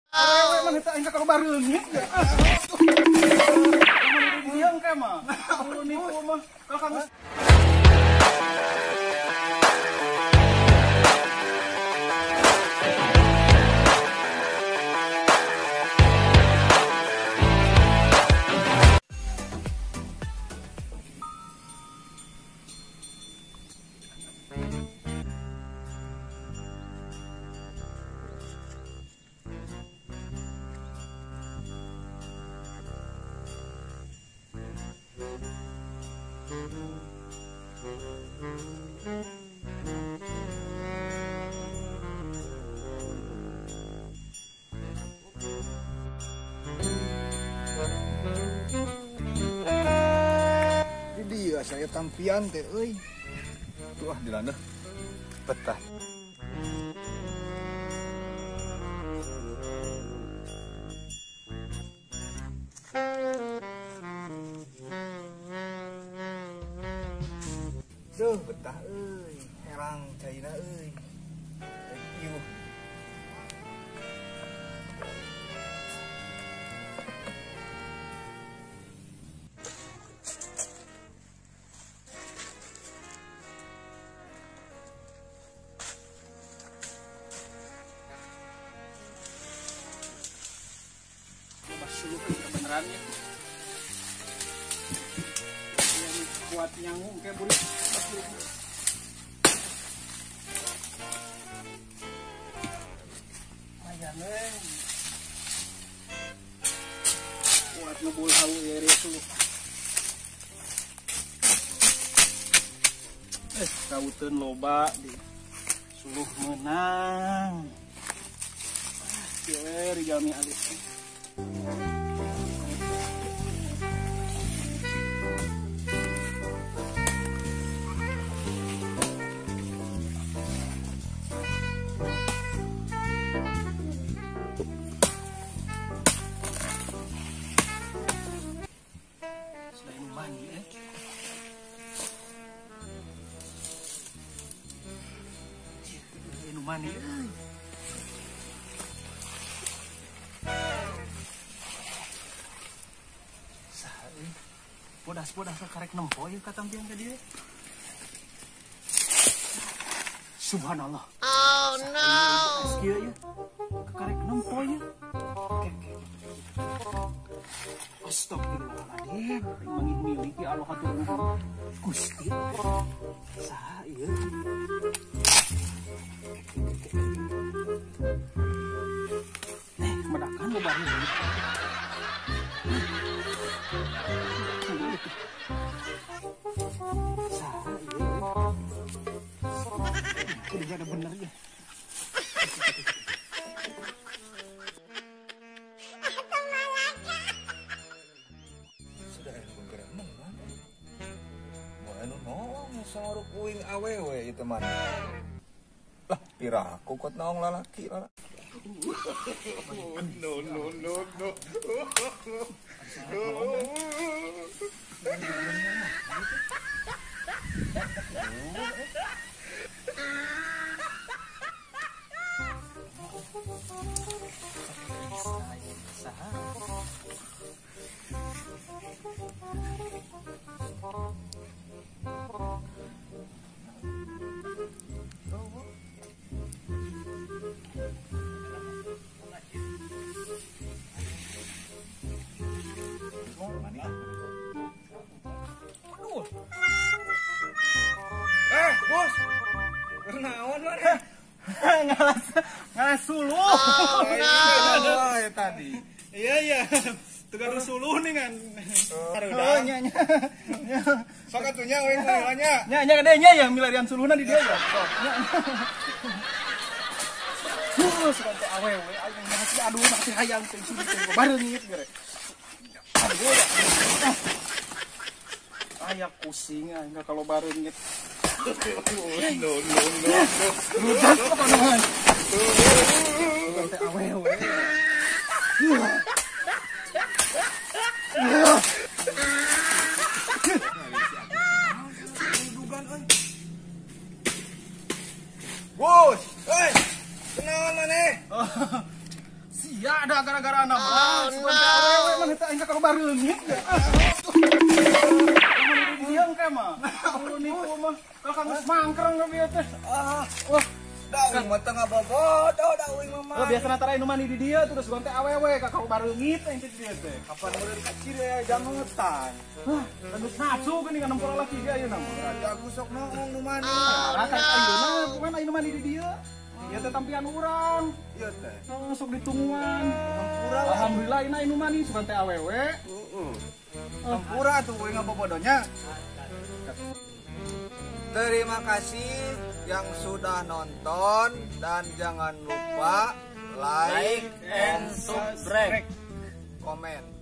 Awewe mah eta engka kalau bareungit ya. Diam ke mah. Ulu nipu mah kakang. Dia saya tampian teh euy. Tuh ah dilana. Betah. Duh betah euy, herang caina euy. Thank you. Suluk kebenarannya. Yang kuat nyanggung kayak burik. Mayan kuat ngebul hau ere suluk. Kauteun loba di suluk menang. Kieu jami alis. Selain mandi mandi bodas karek nempo yuk katampian ke dia. Subhanallah. Oh no. Kieu ya. Karek nempo ya. Oke. Astagfirullahaladzim. Mangin miliki Allah hatur nuhun. Gusti. Saha ieu? Medakan lo baru ini. Saha ieu? Udah ada bener ya. Sudah anu geremeng mah. Mau anu naon saruk uing awewe ieu mah. Lah piraku kot naong lalaki lah. No. Bos. Kenaon mana? Ngalas suluh. Oh, no. Tadi. Iya. Tukang suluh nih kan. Oh, nya. Sok atunya we nya. Nya gedenya ya milarian suluhna di dia ya. Nya. Suka teh awewe aing aduh masih hayang teh sini bareungit gere. Aduh. Aya pusing enggak kalau bareungit. No. Ludas apa naon? Teh awewe. Bos, kenaon maneh? Sia ada gara-gara anak mah. Sugan teh awewe mah teh aing ka bareungit. Dia engke mah. Lu nipu mah. Kalau kang geus mangkreng ka bieu teh. Wah, da uing mah teu ngabobodo da uing mah. biasana tara anu mani di dieu terus sugan teh awewe ka bareungit aing teh di dieu teh. Kapan meureun kacir ya jangetan. Hah, geus nafsu geuning ka nempel laki ge ayeuna mah. Jago sok noong nu mani. Kan ayeuna bukan ayeuna mani di dieu. Ieu teh tampian urang. Ieu teh. Sok ditungguan. Hampura we. Alhamdulillah ini anu mani sugan teh awewe. Hampura tuh uing ngabobodonya. Terima kasih yang sudah nonton dan jangan lupa like And subscribe. komen.